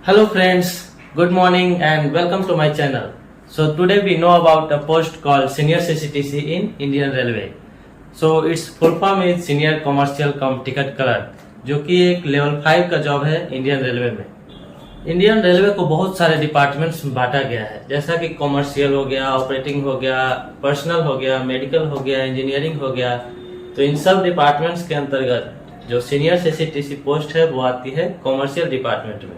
Hello friends, good morning and welcome to my channel. So today we know about a post called Senior CCTC in Indian Railway. So its full form is Senior Commercial Cum Ticket Clerk, जो कि एक level 5 का job है Indian railway में। Indian railway को बहुत सारे departments में बांटा गया है, जैसा कि कॉमर्शियल हो गया, ऑपरेटिंग हो गया, पर्सनल हो गया, मेडिकल हो गया, इंजीनियरिंग हो गया। तो इन सब डिपार्टमेंट्स के अंतर्गत जो सीनियर सीसीटीसी पोस्ट है वो आती है कॉमर्शियल डिपार्टमेंट में।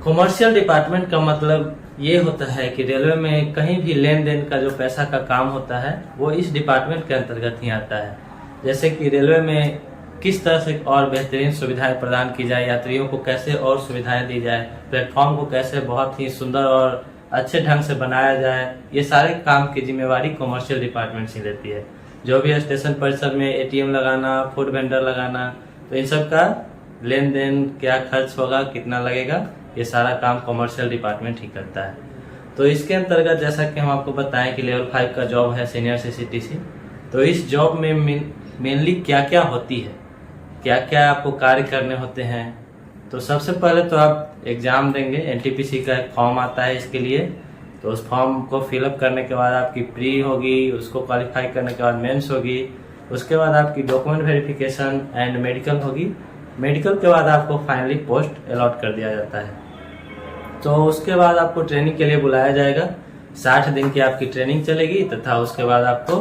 कॉमर्शियल डिपार्टमेंट का मतलब ये होता है कि रेलवे में कहीं भी लेन देन का जो पैसा का काम होता है वो इस डिपार्टमेंट के अंतर्गत ही आता है। जैसे कि रेलवे में किस तरह से और बेहतरीन सुविधाएं प्रदान की जाए, यात्रियों को कैसे और सुविधाएं दी जाए, प्लेटफॉर्म को कैसे बहुत ही सुंदर और अच्छे ढंग से बनाया जाए, ये सारे काम की जिम्मेवारी कॉमर्शियल डिपार्टमेंट ही लेती है। जो भी स्टेशन परिसर में एटीएम लगाना, फूड वेंडर लगाना, तो इन सब का लेन देन क्या खर्च होगा, कितना लगेगा, ये सारा काम कॉमर्शियल डिपार्टमेंट ही करता है। तो इसके अंतर्गत जैसा कि हम आपको बताएं कि लेवल 5 का जॉब है सीनियर सीसीटीसी। तो इस जॉब में मेनली क्या क्या होती है, क्या क्या आपको कार्य करने होते हैं। तो सबसे पहले तो आप एग्जाम देंगे, एनटीपीसी का एक फॉर्म आता है इसके लिए। तो उस फॉर्म को फिलअप करने के बाद आपकी प्री होगी, उसको क्वालिफाई करने के बाद मेंस होगी, उसके बाद आपकी डॉक्यूमेंट वेरिफिकेशन एंड मेडिकल होगी। मेडिकल के बाद आपको फाइनली पोस्ट अलॉट कर दिया जाता है। तो उसके बाद आपको ट्रेनिंग के लिए बुलाया जाएगा। 60 दिन की आपकी ट्रेनिंग चलेगी तथा उसके बाद आपको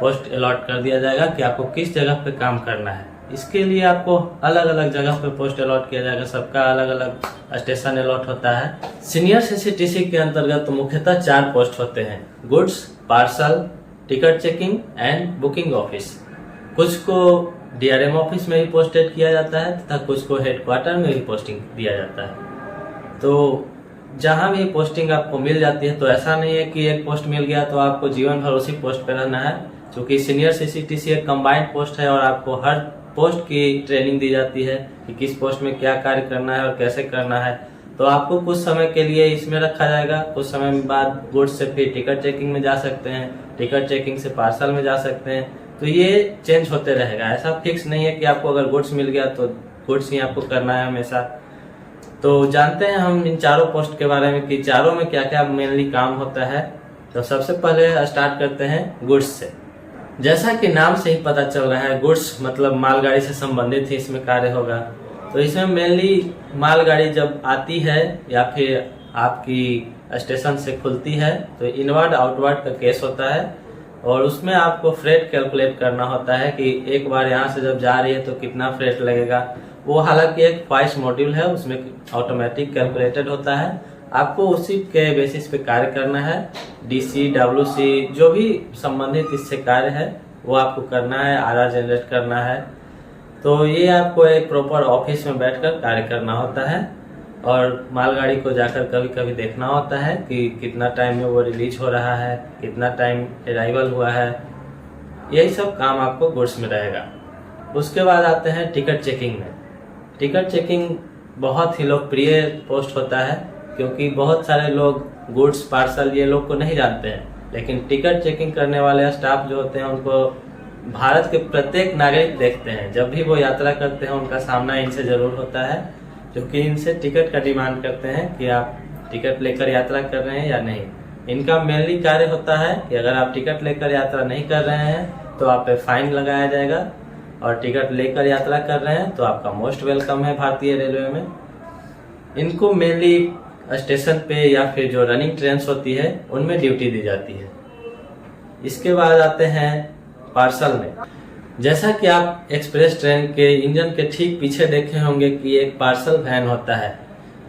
पोस्ट अलॉट कर दिया जाएगा कि आपको किस जगह पे काम करना है। इसके लिए आपको अलग अलग जगह पे पोस्ट अलॉट किया जाएगा, सबका अलग अलग स्टेशन अलॉट होता है। सीनियर सीसीटीसी के अंतर्गत तो मुख्यतः 4 पोस्ट होते हैं: goods, parcel, ticket checking and booking office. कुछ को डीआरएम ऑफिस में ही पोस्टेड किया जाता है तथा कुछ को हेडक्वार्टर में ही पोस्टिंग दिया जाता है। तो जहां भी पोस्टिंग आपको मिल जाती है, तो ऐसा नहीं है कि एक पोस्ट मिल गया तो आपको जीवन भर उसी पोस्ट पर रहना है। क्योंकि सीनियर सीसीटीसी एक कंबाइंड पोस्ट है और आपको हर पोस्ट की ट्रेनिंग दी जाती है कि किस पोस्ट में क्या कार्य करना है और कैसे करना है। तो आपको कुछ समय के लिए इसमें रखा जाएगा, कुछ समय बाद गुड्स से फिर टिकट चेकिंग में जा सकते हैं, टिकट चेकिंग से पार्सल में जा सकते हैं। तो ये चेंज होते रहेगा, ऐसा फिक्स नहीं है कि आपको अगर गुड्स मिल गया तो गुड्स ही आपको करना है हमेशा। तो जानते हैं हम इन 4 पोस्ट के बारे में कि चारों में क्या क्या मेनली काम होता है। तो सबसे पहले स्टार्ट करते हैं गुड्स से। जैसा कि नाम से ही पता चल रहा है, गुड्स मतलब मालगाड़ी से संबंधित ही इसमें कार्य होगा। तो इसमें मेनली मालगाड़ी जब आती है या फिर आपकी स्टेशन से खुलती है तो इनवर्ड आउटवर्ड का केस होता है और उसमें आपको फ्रेट कैलकुलेट करना होता है कि एक बार यहाँ से जब जा रही है तो कितना फ्रेट लगेगा। वो हालांकि एक क्वाइस मॉड्यूल है, उसमें ऑटोमेटिक कैलकुलेटेड होता है। आपको उसी के बेसिस पे कार्य करना है। डीसी, डब्ल्यूसी जो भी संबंधित इससे कार्य है वो आपको करना है, आरआर जनरेट करना है। तो ये आपको एक प्रॉपर ऑफिस में बैठकर कार्य करना होता है और मालगाड़ी को जाकर कभी कभी देखना होता है कि कितना टाइम में वो रिलीज हो रहा है, कितना टाइम अराइवल हुआ है। यही सब काम आपको गुड्स में रहेगा। उसके बाद आते हैं टिकट चेकिंग में। टिकट चेकिंग बहुत ही लोकप्रिय पोस्ट होता है क्योंकि बहुत सारे लोग गुड्स, पार्सल ये लोग को नहीं जानते हैं, लेकिन टिकट चेकिंग करने वाले स्टाफ जो होते हैं उनको भारत के प्रत्येक नागरिक देखते हैं। जब भी वो यात्रा करते हैं उनका सामना इनसे जरूर होता है, क्योंकि इनसे टिकट का डिमांड करते हैं कि आप टिकट लेकर यात्रा कर रहे हैं या नहीं। इनका मेनली कार्य होता है कि अगर आप टिकट लेकर यात्रा नहीं कर रहे हैं तो आप पे फाइन लगाया जाएगा, और टिकट लेकर यात्रा कर रहे हैं तो आपका मोस्ट वेलकम है भारतीय रेलवे में। इनको मेनली स्टेशन पे या फिर जो रनिंग ट्रेन्स होती है उनमें ड्यूटी दी जाती है। इसके बाद आते हैं पार्सल में। जैसा कि आप एक्सप्रेस ट्रेन के इंजन के ठीक पीछे देखे होंगे कि एक पार्सल वैन होता है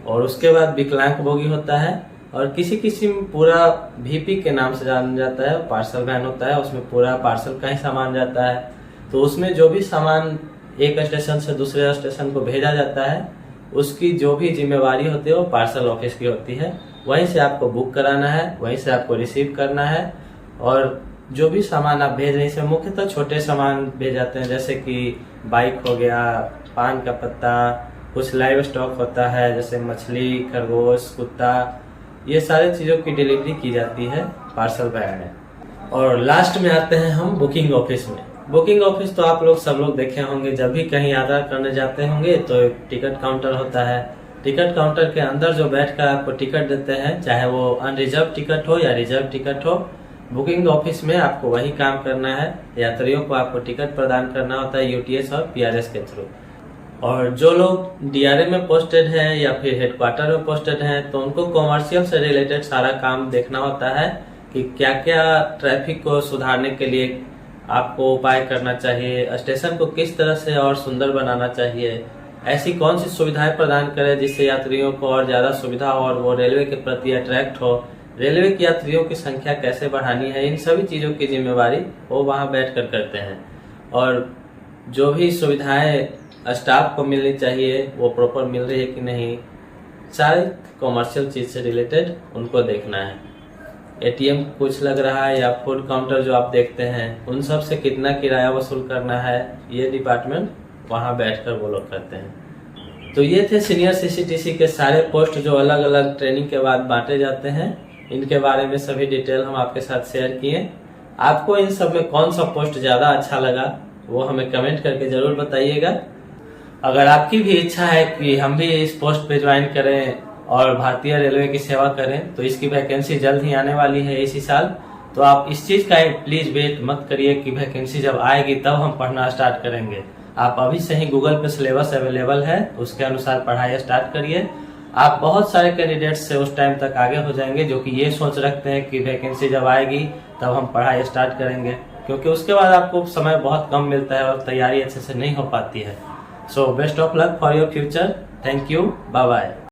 और उसके बाद विकलांग बोगी होता है और किसी किसी में पूरा वीपी के नाम से जाना जाता है पार्सल वैन होता है। उसमें पूरा पार्सल का ही सामान जाता है। तो उसमें जो भी सामान एक स्टेशन से दूसरे स्टेशन को भेजा जाता है उसकी जो भी जिम्मेवारी होती है वो पार्सल ऑफिस की होती है। वहीं से आपको बुक कराना है, वहीं से आपको रिसीव करना है। और जो भी सामान आप भेज रहे हैं मुख्यतः छोटे सामान भेज जाते हैं, जैसे कि बाइक हो गया, पान का पत्ता, कुछ लाइव स्टॉक होता है जैसे मछली, खरगोश, कुत्ता, ये सारी चीज़ों की डिलीवरी की जाती है पार्सल वैन में। और लास्ट में आते हैं हम बुकिंग ऑफिस में। बुकिंग ऑफिस तो आप लोग सब लोग देखे होंगे, जब भी कहीं यात्रा करने जाते होंगे तो एक टिकट काउंटर होता है टिकट काउंटर के अंदर जो बैठकर आपको टिकट देते हैं, चाहे वो अनरिजर्व टिकट हो या रिजर्व टिकट हो, बुकिंग ऑफिस में आपको वही काम करना है। यात्रियों को आपको टिकट प्रदान करना होता है यूटीएस और पीआरएस के थ्रू। और जो लोग डीआरएम में पोस्टेड हैं या फिर हेडक्वार्टर में पोस्टेड हैं, तो उनको कॉमर्शियल से रिलेटेड सारा काम देखना होता है कि क्या क्या ट्रैफिक को सुधारने के लिए आपको उपाय करना चाहिए, स्टेशन को किस तरह से और सुंदर बनाना चाहिए, ऐसी कौन सी सुविधाएं प्रदान करें जिससे यात्रियों को और ज्यादा सुविधा और वो रेलवे के प्रति अट्रैक्ट हो, रेलवे की यात्रियों की संख्या कैसे बढ़ानी है, इन सभी चीजों की जिम्मेवारी वो वहां बैठकर करते हैं। और जो भी सुविधाएं स्टाफ को मिलनी चाहिए वो प्रॉपर मिल रही है कि नहीं, सारे कॉमर्शियल चीज से रिलेटेड उनको देखना है। एटीएम कुछ लग रहा है या फूड काउंटर जो आप देखते हैं, उन सब से कितना किराया वसूल करना है, ये डिपार्टमेंट वहां बैठकर वो लोग करते हैं। तो ये थे सीनियर सीसीटीसी के सारे पोस्ट जो अलग अलग ट्रेनिंग के बाद बांटे जाते हैं। इनके बारे में सभी डिटेल हम आपके साथ शेयर किए। आपको इन सब में कौन सा पोस्ट ज्यादा अच्छा लगा वो हमें कमेंट करके जरूर बताइएगा। अगर आपकी भी इच्छा है कि हम भी इस पोस्ट पे ज्वाइन करें और भारतीय रेलवे की सेवा करें, तो इसकी वैकेंसी जल्द ही आने वाली है इसी साल। तो आप इस चीज का प्लीज वेट मत करिए कि वैकेंसी जब आएगी तब हम पढ़ना स्टार्ट करेंगे। आप अभी से ही गूगल पे सिलेबस अवेलेबल है, उसके अनुसार पढ़ाई स्टार्ट करिए। आप बहुत सारे कैंडिडेट्स से उस टाइम तक आगे हो जाएंगे जो कि ये सोच रखते हैं कि वैकेंसी जब आएगी तब हम पढ़ाई स्टार्ट करेंगे, क्योंकि उसके बाद आपको समय बहुत कम मिलता है और तैयारी अच्छे से नहीं हो पाती है। So best of luck for your future. Thank you, bye bye.